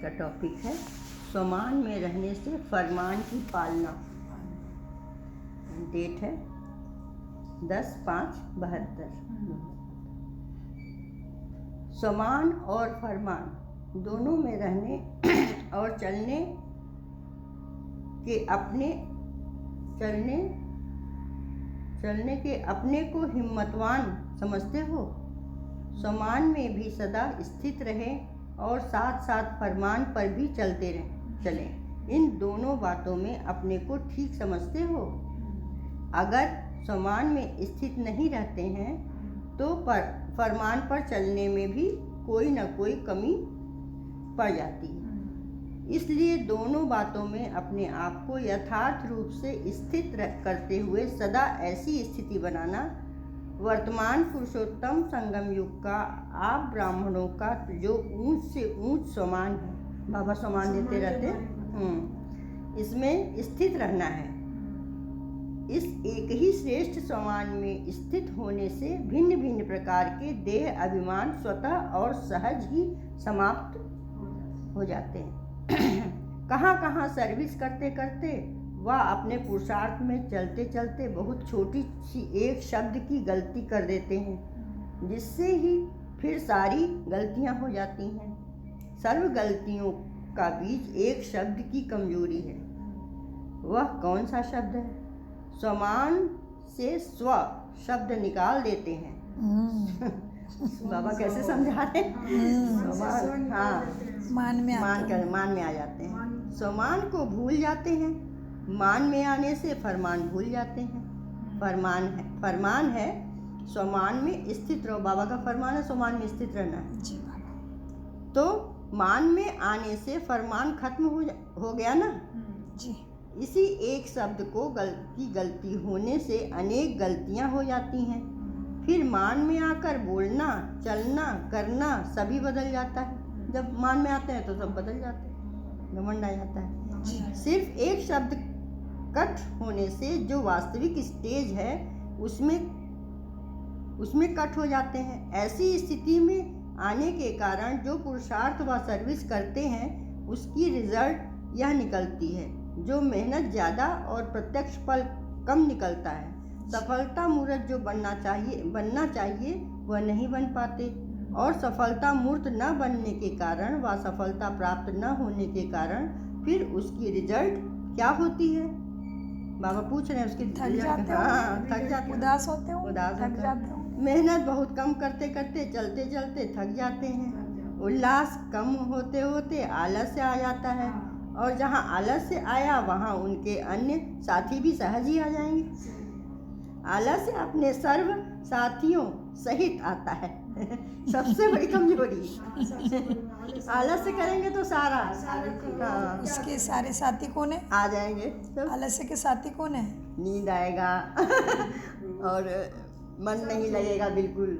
का टॉपिक है स्वमान में रहने से फरमान की पालना। डेट है 10/5/72। स्वमान और फरमान दोनों में रहने और चलने के अपने को हिम्मतवान समझते हो। स्वमान में भी सदा स्थित रहें और साथ साथ फरमान पर भी चलें। इन दोनों बातों में अपने को ठीक समझते हो। अगर स्वमान में स्थित नहीं रहते हैं तो फरमान पर चलने में भी कोई न कोई कमी पड़ जाती है। इसलिए दोनों बातों में अपने आप को यथार्थ रूप से स्थित करते हुए सदा ऐसी स्थिति बनाना वर्तमान पुरुषोत्तम संगम युग का आप ब्राह्मणों का जो ऊंच से ऊंच स्वमान है। बाबा स्वमान देते रहते इसमें स्थित रहना है। इस एक ही श्रेष्ठ स्वमान में स्थित होने से भिन्न भिन्न प्रकार के देह अभिमान स्वतः और सहज ही समाप्त हो जाते हैं। कहाँ कहाँ सर्विस करते करते वह अपने पुरुषार्थ में चलते चलते बहुत छोटी सी एक शब्द की गलती कर देते हैं, जिससे ही फिर सारी गलतियाँ हो जाती हैं। सर्व गलतियों का बीज एक शब्द की कमजोरी है। वह कौन सा शब्द है? स्वमान से स्व शब्द निकाल देते हैं। बाबा कैसे समझा रहे? स्वमान, हाँ, मान में आ जाते हैं। स्वमान को भूल जाते हैं। मान में आने से फरमान भूल जाते हैं। फरमान है स्वमान में स्थित रहो। बाबा का फरमान है स्वमान में स्थित रहना है जी बाबा। तो मान में आने से फरमान खत्म हो गया ना जी। इसी एक शब्द को गलती होने से अनेक गलतियां हो जाती हैं। फिर मान में आकर बोलना, चलना, करना सभी बदल जाता है। जब मान में आते हैं तो सब बदल जाते हैं, घमंड आ जाता है। सिर्फ एक शब्द कट होने से जो वास्तविक स्टेज है उसमें कट हो जाते हैं। ऐसी स्थिति में आने के कारण जो पुरुषार्थ व सर्विस करते हैं उसकी रिजल्ट यह निकलती है। जो मेहनत ज़्यादा और प्रत्यक्ष फल कम निकलता है। सफलता मूर्त जो बनना चाहिए वह नहीं बन पाते, और सफलता मूर्त न बनने के कारण व सफलता प्राप्त न होने के कारण फिर उसकी रिजल्ट क्या होती है? बाबा पूछ रहे हैं उसकी थक जाते, उदास होते हो, मेहनत बहुत कम करते करते चलते चलते थक जाते हैं। उल्लास कम होते होते आलस्य आ जाता है, और जहाँ आलस्य आया वहाँ उनके अन्य साथी भी सहज ही आ जाएंगे। आलस्य अपने सर्व साथियों सहित आता है। सबसे बड़ी कमजोरी। आलस्य करेंगे तो सारा उसके सारे साथी कौन है? आ जाएंगे सब। आलस्य के साथी कौन है? नींद आएगा और मन नहीं लगेगा, बिल्कुल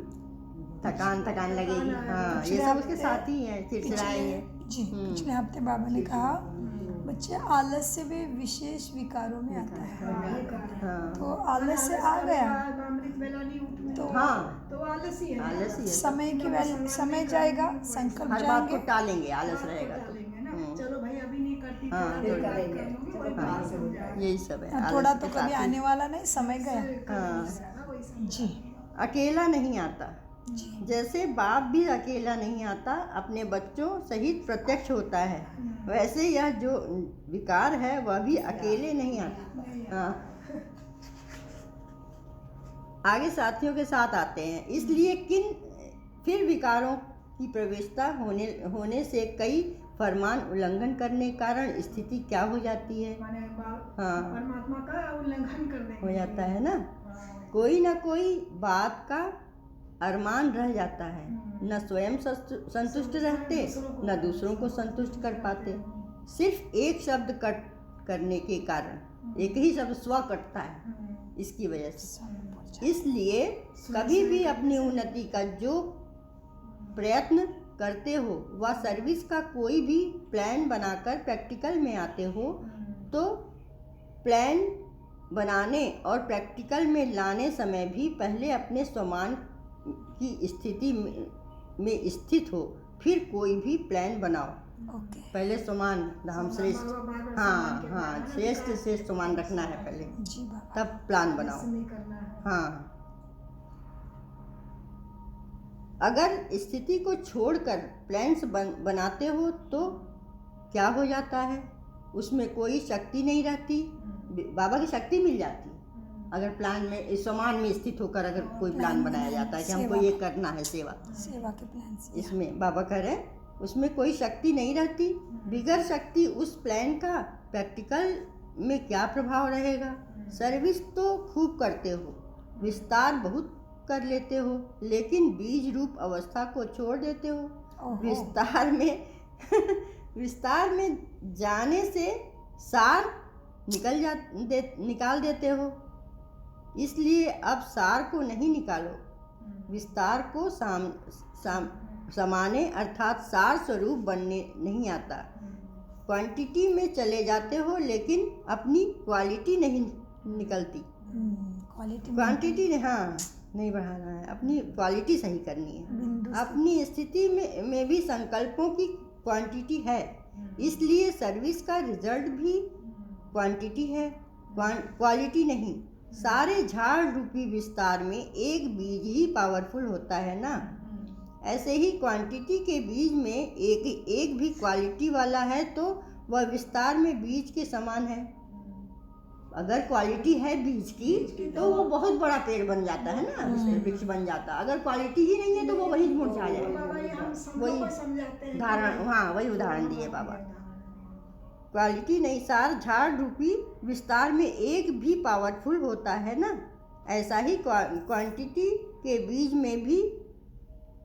थकान लगेगी। हाँ, ये सब उसके साथी हैं, चिड़चिड़ाएंगे जी। पिछले हफ्ते बाबा ने कहा बच्चे आलस्य वे विशेष विकारों में आता है। तो आलस्य आ गया तो आलस्य समय जाएगा, संकल्प हर बात को टालेंगे। आलस रहेगा तो चलो भाई अभी नहीं करती, यही सब है। थोड़ा तो कभी आने वाला नहीं, समय गया जी। अकेला नहीं आता। जैसे बाप भी अकेला नहीं आता, अपने बच्चों सहित प्रत्यक्ष होता है, वैसे यह जो विकार है वह भी अकेले नहीं आता। आगे साथियों के साथ आते हैं। इसलिए फिर विकारों की प्रवेशता होने से कई फरमान उल्लंघन करने के कारण स्थिति क्या हो जाती है? परमात्मा का उल्लंघन करने हो जाता है ना। कोई ना कोई बात का अरमान रह जाता है। न स्वयं संतुष्ट रहते, न दूसरों को संतुष्ट कर पाते। सिर्फ एक शब्द कट करने के कारण, एक ही शब्द स्व कटता है इसकी वजह से। इसलिए कभी भी अपनी उन्नति का जो प्रयत्न करते हो वह सर्विस का कोई भी प्लान बनाकर प्रैक्टिकल में आते हो तो प्लान बनाने और प्रैक्टिकल में लाने समय भी पहले अपने स्वमान की स्थिति में स्थित हो, फिर कोई भी प्लान बनाओ। ओके पहले समान धाम श्रेष्ठ, हाँ श्रेष्ठ से समान रखना है पहले, जी बाबा। तब प्लान बनाओ। नहीं करना है। हाँ, अगर स्थिति को छोड़कर प्लान्स बनाते हो तो क्या हो जाता है, उसमें कोई शक्ति नहीं रहती, बाबा की शक्ति मिल जाती। अगर प्लान में इस समान में स्थित होकर अगर कोई प्लान बनाया जाता है कि हमको ये करना है सेवा के प्लान से, इसमें बाबा कह रहे हैं उसमें कोई शक्ति नहीं रहती। बिगर शक्ति उस प्लान का प्रैक्टिकल में क्या प्रभाव रहेगा। सर्विस तो खूब करते हो, विस्तार बहुत कर लेते हो, लेकिन बीज रूप अवस्था को छोड़ देते हो। विस्तार में जाने से सार निकाल देते हो, इसलिए अब सार को नहीं निकालो, विस्तार को समाने अर्थात सार स्वरूप बनने नहीं आता। क्वांटिटी में चले जाते हो लेकिन अपनी क्वालिटी नहीं निकलती। क्वांटिटी हाँ नहीं बढ़ाना है, अपनी क्वालिटी सही करनी है। अपनी स्थिति में भी संकल्पों की क्वांटिटी है, इसलिए सर्विस का रिजल्ट भी क्वांटिटी है, क्वालिटी नहीं। सारे झाड़ रूपी विस्तार में एक बीज ही पावरफुल होता है ना, ऐसे ही क्वांटिटी के बीज में एक भी क्वालिटी वाला है तो वह विस्तार में बीज के समान है। अगर क्वालिटी है बीज की तो वो बहुत बड़ा पेड़ बन जाता है ना, वृक्ष बन जाता। अगर क्वालिटी ही नहीं है तो वो वही मुरझा जाएगा। वही उदाहरण, हाँ वही उदाहरण दिए बाबा। क्वालिटी नहीं, सार झाड़ रूपी विस्तार में एक भी पावरफुल होता है ना, ऐसा ही क्वांटिटी के बीज में भी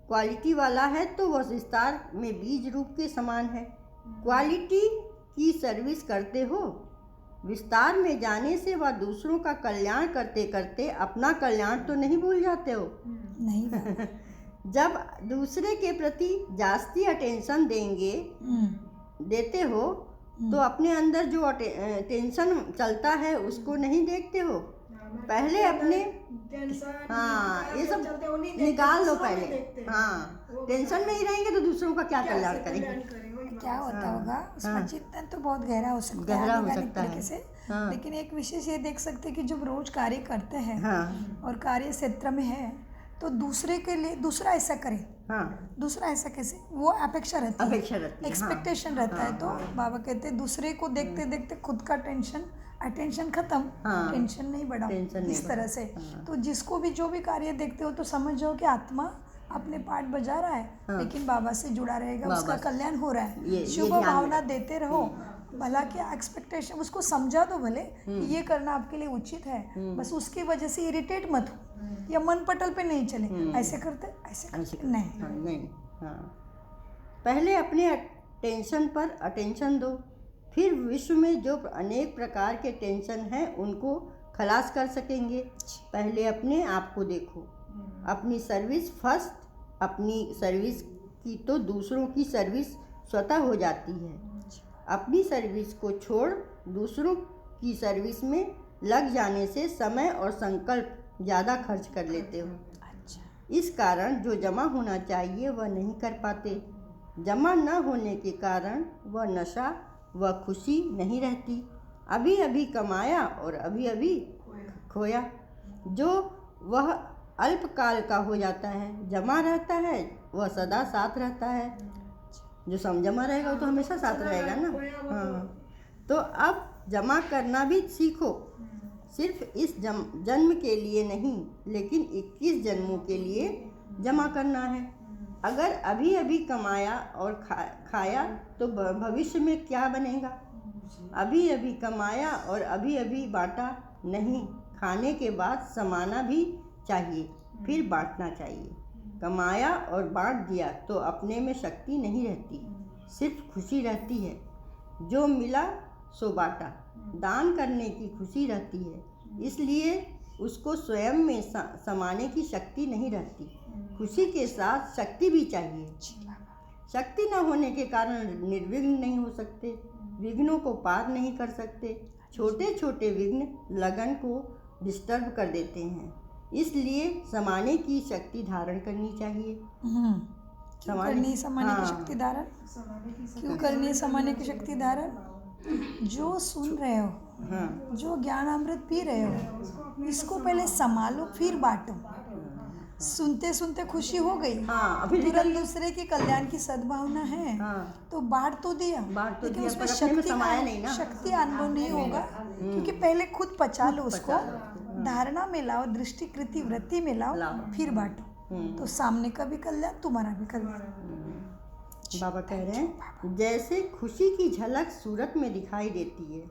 क्वालिटी वाला है तो वह विस्तार में बीज रूप के समान है। क्वालिटी की सर्विस करते हो, विस्तार में जाने से वह दूसरों का कल्याण करते करते अपना कल्याण तो नहीं भूल जाते हो। नहीं जब दूसरे के प्रति जास्ती अटेंशन देते हो तो अपने अंदर जो टेंशन चलता है उसको नहीं देखते हो। पहले अपने हाँ ये सब निकाल दो पहले। हाँ टेंशन में ही रहेंगे तो दूसरों का क्या कल्याण करेंगे। क्या होता होगा उसका चिंतन तो बहुत गहरा हो सकता है, वैज्ञानिक तरीके से। लेकिन एक विशेष ये देख सकते हैं कि जब रोज कार्य करते हैं और कार्य क्षेत्र में है तो दूसरे के लिए दूसरा ऐसा करे, दूसरा ऐसा कैसे, वो अपेक्षा रहती है, एक्सपेक्टेशन रहता है। तो बाबा कहते हैं दूसरे को देखते देखते खुद का अटेंशन खत्म, टेंशन नहीं बढ़ा, इस तरह से। तो जिसको भी जो भी कार्य देखते हो तो समझ जाओ कि आत्मा अपने पार्ट बजा रहा है, लेकिन बाबा से जुड़ा रहेगा, उसका कल्याण हो रहा है। शुभ भावना देते रहो, भला क्या एक्सपेक्टेशन उसको समझा दो भले कि ये करना आपके लिए उचित है, बस उसकी वजह से इरिटेट मत हो या मन पटल पे नहीं चले, ऐसे करते नहीं। पहले अपने टेंशन पर अटेंशन दो, फिर विश्व में जो अनेक प्रकार के टेंशन हैं उनको खलास कर सकेंगे। पहले अपने आप को देखो, अपनी सर्विस फर्स्ट, अपनी सर्विस की तो दूसरों की सर्विस स्वतः हो जाती है। अपनी सर्विस को छोड़ दूसरों की सर्विस में लग जाने से समय और संकल्प ज़्यादा खर्च कर लेते हो। इस कारण जो जमा होना चाहिए वह नहीं कर पाते। जमा न होने के कारण वह नशा व खुशी नहीं रहती। अभी अभी कमाया और अभी अभी खोया, जो वह अल्पकाल का हो जाता है। जमा रहता है वह सदा साथ रहता है, जो जमा रहेगा वो तो हमेशा साथ रहेगा ना। तो अब जमा करना भी सीखो, सिर्फ इस जन्म के लिए नहीं लेकिन 21 जन्मों के लिए जमा करना है। अगर अभी अभी कमाया और खाया तो भविष्य में क्या बनेगा। अभी अभी कमाया और अभी अभी बांटा नहीं, खाने के बाद समाना भी चाहिए, फिर बांटना चाहिए। कमाया और बांट दिया तो अपने में शक्ति नहीं रहती, सिर्फ खुशी रहती है। जो मिला सो बांटा, दान करने की खुशी रहती है, इसलिए उसको स्वयं में समाने की शक्ति नहीं रहती। खुशी के साथ शक्ति भी चाहिए। शक्ति न होने के कारण निर्विघ्न नहीं हो सकते, विघ्नों को पार नहीं कर सकते। छोटे छोटे विघ्न लगन को डिस्टर्ब कर देते हैं, इसलिए समाने की शक्ति धारण करनी चाहिए। क्यों करनी है सामान्य की शक्ति धारण? क्यों करनी है सामान्य की शक्ति धारण? जो सुन रहे हो, जो ज्ञान अमृत पी रहे हो, इसको पहले संभालो फिर बांटो। सुनते सुनते खुशी हो गई, तुरंत दूसरे के कल्याण की सद्भावना है, तो बांट तो दिया, लेकिन उसमें शक्ति अनुभव नहीं होगा, क्योंकि पहले खुद पचा लो उसको, धारणा में लाओ, दृष्टि कृति वृत्ति में लाओ, फिर बांटो, तो सामने का भी कल्याण, तुम्हारा भी कल्याण। बाबा कह रहे हैं, जैसे खुशी की झलक सूरत में दिखाई देती है,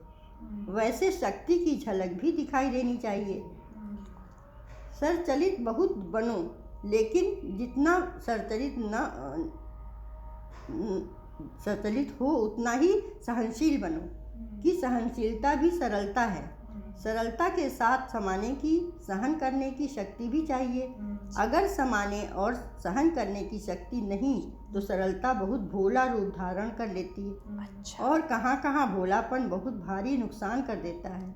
वैसे शक्ति की झलक भी दिखाई देनी चाहिए। सरचलित बहुत बनो, लेकिन जितना सरचलित हो उतना ही सहनशील बनो, कि सहनशीलता भी सरलता है। सरलता के साथ समाने की, सहन करने की शक्ति भी चाहिए। अगर समाने और सहन करने की शक्ति नहीं तो सरलता बहुत भोला रूप धारण कर लेती है, और कहाँ कहाँ भोलापन बहुत भारी नुकसान कर देता है।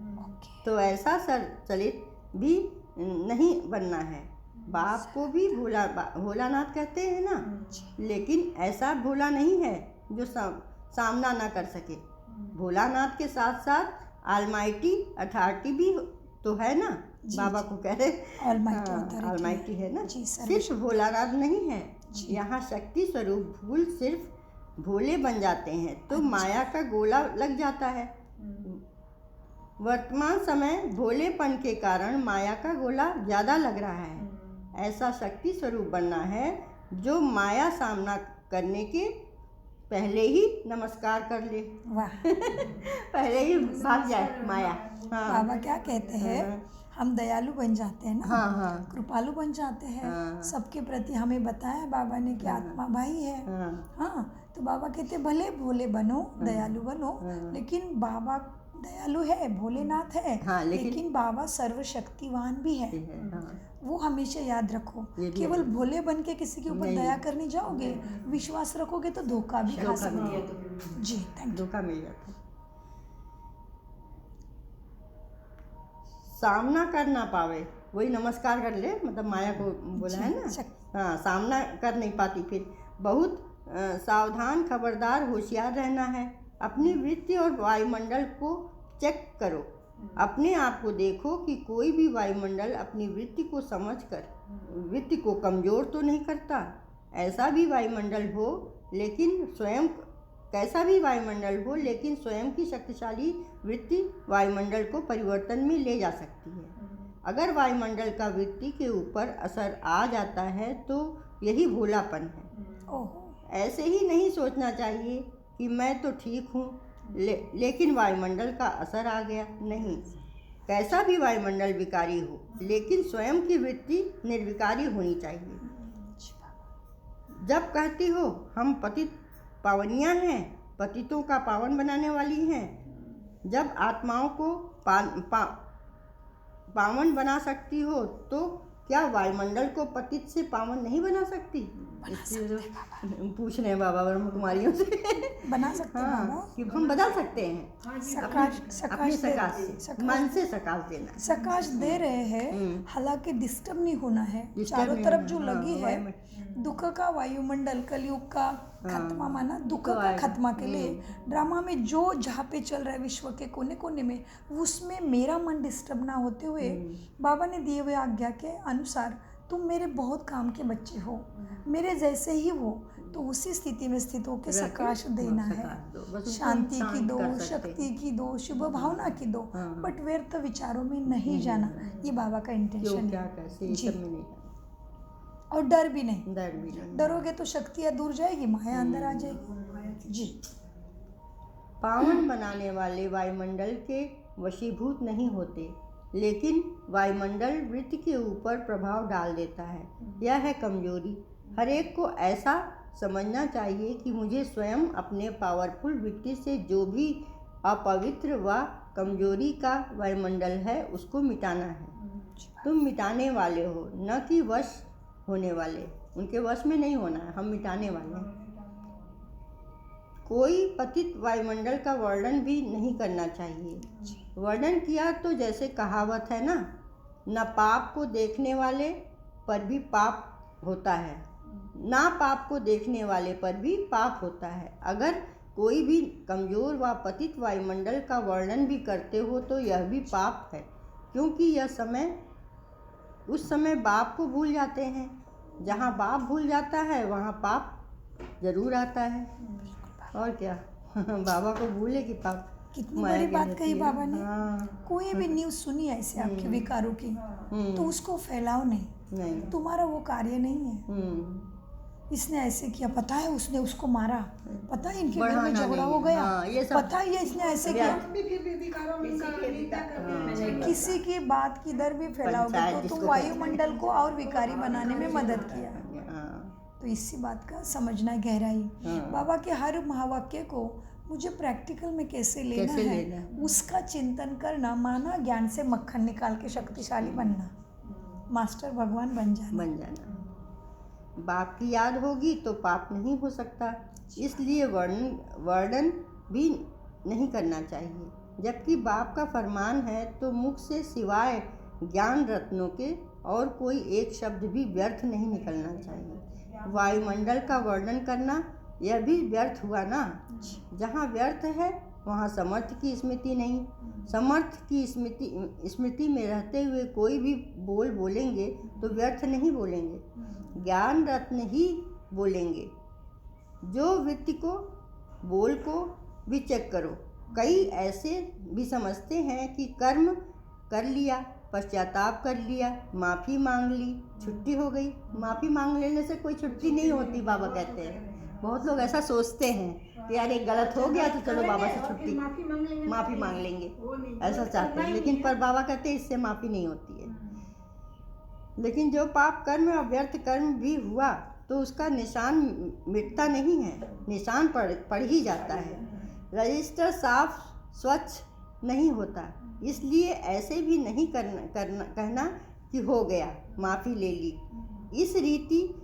तो ऐसा सरचलित भी नहीं बनना है। बाप को भी भोलानाथ कहते हैं ना, लेकिन ऐसा भोला नहीं है जो सामना ना कर सके। भोलानाथ के साथ साथ ऑलमाइटी अथॉरिटी भी तो है ना, बाबा को कह रहे ऑलमाइटी है ना, सिर्फ भोलानाथ नहीं है। यहाँ शक्ति स्वरूप भूल सिर्फ भोले बन जाते हैं तो माया का गोला लग जाता है। वर्तमान समय भोलेपन के कारण माया का गोला ज़्यादा लग रहा है। ऐसा शक्ति स्वरूप बनना है जो माया सामना करने के पहले ही नमस्कार कर ले। वाह पहले ही भाग जाए माया। बाबा क्या कहते हैं, हम दयालु बन जाते हैं ना, कृपालु बन जाते हैं, सबके प्रति हमें बताया बाबा ने कि आत्मा भाई है। तो बाबा कहते भले भोले बनो, दयालु बनो, लेकिन बाबा दयालु है, भोलेनाथ है, लेकिन बाबा सर्वशक्तिवान भी है। वो हमेशा याद रखो। केवल भोले बन के किसी के ऊपर दया करने जाओगे, विश्वास रखोगे तो धोखा भी खा सकते हो। जी थैंक यू। धोखा मिल जाता है। सामना कर ना पावे, वही नमस्कार कर ले, मतलब माया को बोला है ना। सामना कर नहीं पाती, फिर बहुत सावधान, खबरदार, होशियार रहना है। अपनी वृत्ति और वायुमंडल को चेक करो। अपने आप को देखो कि कोई भी वायुमंडल अपनी वृत्ति को समझकर वृत्ति को कमज़ोर तो नहीं करता। ऐसा भी वायुमंडल हो लेकिन स्वयं कैसा भी वायुमंडल हो, लेकिन स्वयं की शक्तिशाली वृत्ति वायुमंडल को परिवर्तन में ले जा सकती है। अगर वायुमंडल का वृत्ति के ऊपर असर आ जाता है तो यही भोलापन है। ऐसे ही नहीं सोचना चाहिए कि मैं तो ठीक हूँ लेकिन वायुमंडल का असर आ गया। नहीं, कैसा भी वायुमंडल विकारी हो लेकिन स्वयं की वृत्ति निर्विकारी होनी चाहिए। जब कहती हो हम पतित पावनियाँ हैं, पतितों का पावन बनाने वाली हैं, जब आत्माओं को पावन बना सकती हो तो क्या वायुमंडल को पतित से पावन नहीं बना सकती? पूछ रहे हैं बाबा ब्रह्म कुमारियों से। बना सकते हैं बाबा, कि हम बदल सकते हैं। सकाश से मन से सकाश देना, सकाश दे रहे हैं, हालांकि डिस्टर्ब नहीं होना है। चारों तरफ जो लगी है दुख का वायुमंडल, कलयुग का खत्मा माना, दुख का खत्मा के लिए ड्रामा में जो जहाँ पे चल रहा है विश्व के कोने कोने में, उसमें मेरा मन डिस्टर्ब ना होते हुए बाबा ने दिए हुए आज्ञा के अनुसार तुम मेरे बहुत काम के बच्चे हो, मेरे जैसे ही हो, तो उसी स्थिति में स्थित होकर सकाश देना है। शांति की दो, शक्ति की दो, शुभ भावना की दो, बट व्यर्थ विचारों में नहीं जाना। ये बाबा का इंटेंशन है जी। और डर भी नहीं, डरोगे तो शक्तियाँ दूर जाएगी, माया अंदर आ जाएगी जी। पावन बनाने वाले वायुमंडल के वशीभूत नहीं होते, लेकिन वायुमंडल वृत्ति के ऊपर प्रभाव डाल देता है। यह है कमजोरी। हर एक को ऐसा समझना चाहिए कि मुझे स्वयं अपने पावरफुल वृत्ति से जो भी अपवित्र व कमजोरी का वायुमंडल है उसको मिटाना है। तुम मिटाने वाले हो, न कि वश होने वाले। उनके वश में नहीं होना है, हम मिटाने वाले हैं। कोई पतित वायुमंडल का वर्णन भी नहीं करना चाहिए। वर्णन किया तो जैसे कहावत है ना, न पाप को देखने वाले पर भी पाप होता है, ना पाप को देखने वाले पर भी पाप होता है। अगर कोई भी कमजोर व पतित वायुमंडल का वर्णन भी करते हो तो यह भी पाप है, क्योंकि उस समय बाप को भूल जाते हैं। जहाँ बाप भूल जाता है वहाँ पाप जरूर आता है। और क्या बाबा को भूले कि पाप। कितनी बड़ी बात कही बाबा ने। कोई भी न्यूज़ सुनी ऐसे आपके विकारों की तो उसको फैलाओ नहीं, तुम्हारा वो कार्य नहीं है। इसने ऐसे किया, पता है उसने उसको मारा, पता है इनके घर में झगड़ा हो गया, पता है इसने ऐसे किया। किसी की बात किधर भी फैलाओगे तो तुम वायुमंडल को और विकारी बनाने में मदद किया। तो इसी बात का समझना गहराई। बाबा के हर महावाक्य को मुझे प्रैक्टिकल में कैसे लेना है उसका चिंतन करना, माना ज्ञान से मक्खन निकाल के शक्तिशाली बनना, मास्टर भगवान बन जाना। बाप की याद होगी तो पाप नहीं हो सकता, इसलिए वर्णन भी नहीं करना चाहिए। जबकि बाप का फरमान है तो मुख से सिवाय ज्ञान रत्नों के और कोई एक शब्द भी व्यर्थ नहीं निकलना चाहिए। वायुमंडल का वर्णन करना यह भी व्यर्थ हुआ ना। जहाँ व्यर्थ है वहाँ समर्थ की स्मृति नहीं। समर्थ की स्मृति में रहते हुए कोई भी बोलेंगे तो व्यर्थ नहीं बोलेंगे, ज्ञान रत्न ही बोलेंगे। जो व्यक्ति को बोल को भी चेक करो। कई ऐसे भी समझते हैं कि कर्म कर लिया, पश्चाताप कर लिया, माफ़ी मांग ली, छुट्टी हो गई। माफ़ी मांग लेने से कोई छुट्टी नहीं होती, बाबा कहते हैं। बहुत लोग ऐसा सोचते हैं कि यार एक गलत हो गया तो चलो बाबा से छुट्टी माफ़ी मांग लेंगे, ऐसा चाहते हैं। लेकिन पर बाबा कहते हैं इससे माफ़ी नहीं होती है। लेकिन जो पाप कर्म और व्यर्थ कर्म भी हुआ तो उसका निशान मिटता नहीं है, निशान पड़ ही जाता है। रजिस्टर साफ स्वच्छ नहीं होता, इसलिए ऐसे भी नहीं कहना कि हो गया, माफ़ी ले ली। इस रीति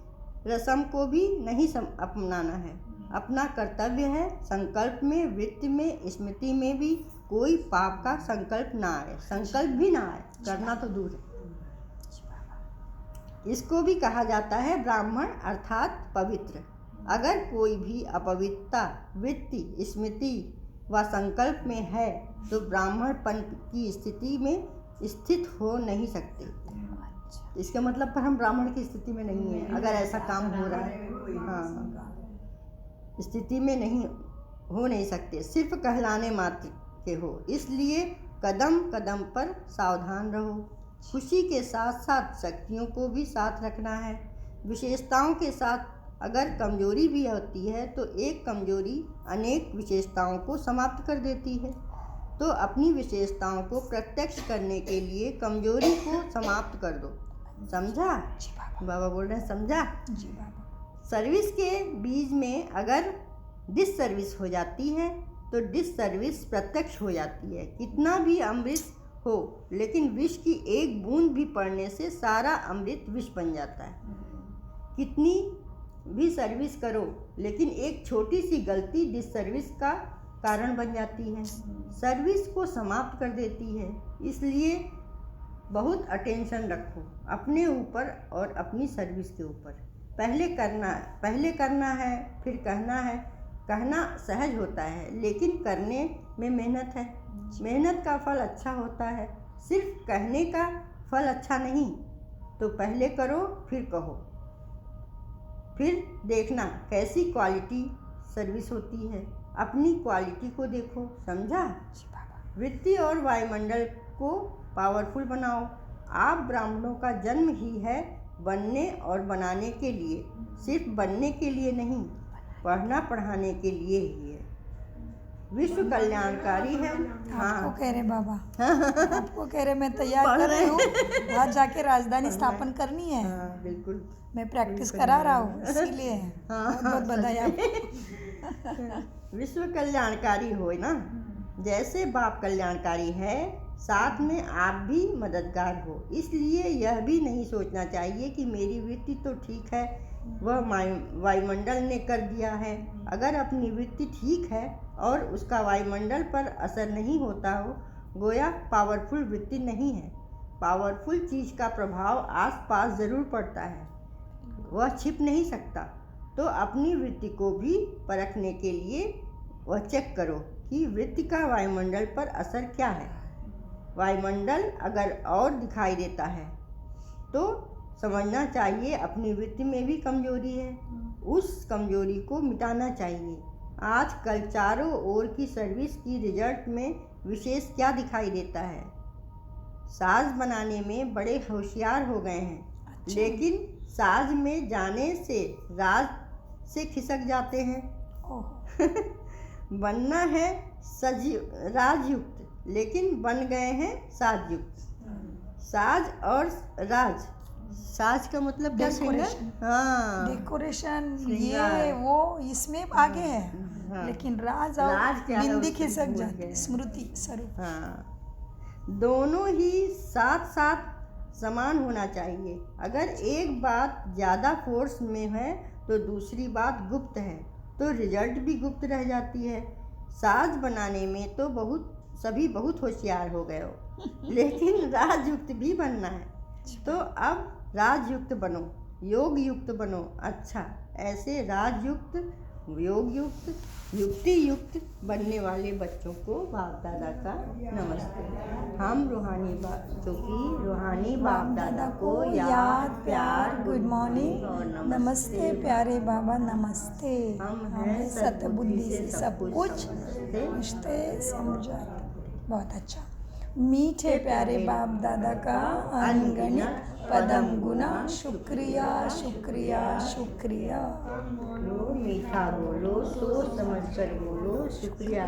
रस्म को भी नहीं अपनाना है। अपना कर्तव्य है संकल्प में, वृत्ति में, स्मृति में भी कोई पाप का संकल्प ना आए, संकल्प भी ना आए, करना तो दूर है। इसको भी कहा जाता है ब्राह्मण अर्थात पवित्र। अगर कोई भी अपवित्रता वृत्ति, स्मृति व संकल्प में है तो ब्राह्मणपन की स्थिति में स्थित हो नहीं सकते। इसका मतलब पर हम ब्राह्मण की स्थिति में नहीं है। अगर ऐसा काम हो रहा है, स्थिति में नहीं हो नहीं सकते, सिर्फ कहलाने मात्र के हो। इसलिए कदम कदम पर सावधान रहो। खुशी के साथ साथ शक्तियों को भी साथ रखना है। विशेषताओं के साथ अगर कमजोरी भी होती है तो एक कमजोरी अनेक विशेषताओं को समाप्त कर देती है। तो अपनी विशेषताओं को प्रत्यक्ष करने के लिए कमजोरी को समाप्त कर दो। समझा? बाबा बोल रहे हैं, समझा? जी बाबा। सर्विस के बीच में अगर डिस सर्विस हो जाती है तो डिस सर्विस प्रत्यक्ष हो जाती है। कितना भी अमृत हो लेकिन विष की एक बूंद भी पड़ने से सारा अमृत विष बन जाता है। कितनी भी सर्विस करो लेकिन एक छोटी सी गलती डिस सर्विस का कारण बन जाती है, सर्विस को समाप्त कर देती है। इसलिए बहुत अटेंशन रखो अपने ऊपर और अपनी सर्विस के ऊपर। पहले करना है फिर कहना है। कहना सहज होता है लेकिन करने में मेहनत है। मेहनत का फल अच्छा होता है, सिर्फ कहने का फल अच्छा नहीं। तो पहले करो फिर कहो, फिर देखना कैसी क्वालिटी सर्विस होती है। अपनी क्वालिटी को देखो। समझा? वृत्ति और वायुमंडल को पावरफुल बनाओ। आप ब्राह्मणों का जन्म ही है बनने और बनाने के लिए, सिर्फ बनने के लिए नहीं, पढ़ना पढ़ाने के लिए ही है। विश्व कल्याणकारी है। आपको कह रहे बाबा, आपको कह रहे मैं तैयार कर रही हूँ, आज जाके राजधानी स्थापन करनी है। बिल्कुल, मैं प्रैक्टिस करा रहा हूँ, इसीलिए बहुत बहुत बधाई आपको। विश्व कल्याणकारी हो ना, जैसे बाप कल्याणकारी है साथ में आप भी मददगार हो। इसलिए यह भी नहीं सोचना चाहिए कि मेरी वृत्ति तो ठीक है, वह वायुमंडल ने कर दिया है। अगर अपनी वृत्ति ठीक है और उसका वायुमंडल पर असर नहीं होता हो, गोया पावरफुल वृत्ति नहीं है। पावरफुल चीज़ का प्रभाव आसपास ज़रूर पड़ता है, वह छिप नहीं सकता। तो अपनी वृत्ति को भी परखने के लिए वह चेक करो कि वृत्ति का वायुमंडल पर असर क्या है। वायुमंडल अगर और दिखाई देता है तो समझना चाहिए अपनी वृत्ति में भी कमजोरी है, उस कमजोरी को मिटाना चाहिए। आजकल चारों ओर की सर्विस की रिजल्ट में विशेष क्या दिखाई देता है? साज बनाने में बड़े होशियार हो गए हैं, लेकिन साज में जाने से राज से खिसक जाते हैं। बनना है राजयुक्त, लेकिन बन गए हैं साजयुक्त। साज और राज, साज का मतलब क्या? हाँ, डेकोरेशन, ये वो इसमें आगे है। हाँ। लेकिन राज और बिंदी खिसक जाती, स्मृति स्वरूप। हाँ, दोनों ही साथ साथ समान होना चाहिए। अगर एक बात ज़्यादा फोर्स में है तो दूसरी बात गुप्त है, तो रिजल्ट भी गुप्त रह जाती है। साज बनाने में तो सभी बहुत होशियार हो गए हो, लेकिन राजयुक्त भी बनना है, तो अब राजयुक्त बनो, योग युक्त बनो। अच्छा, ऐसे राजयुक्त, योग युक्त, युक्ति युक्त बनने वाले बच्चों को बाप दादा का नमस्ते। हम रूहानी बच्चों की रूहानी बाप दादा को याद, प्यार, गुड मॉर्निंग और नमस्ते प्यारे बाबा, नमस्ते। हम हैं सतबुद्धि से सब कुछ रिश्ते समझा। बहुत अच्छा। मीठे प्यारे बाप दादा का अनगणित पदम गुना शुक्रिया शुक्रिया शुक्रिया। मीठा बोलो, सोच समझ कर बोलो, शुक्रिया।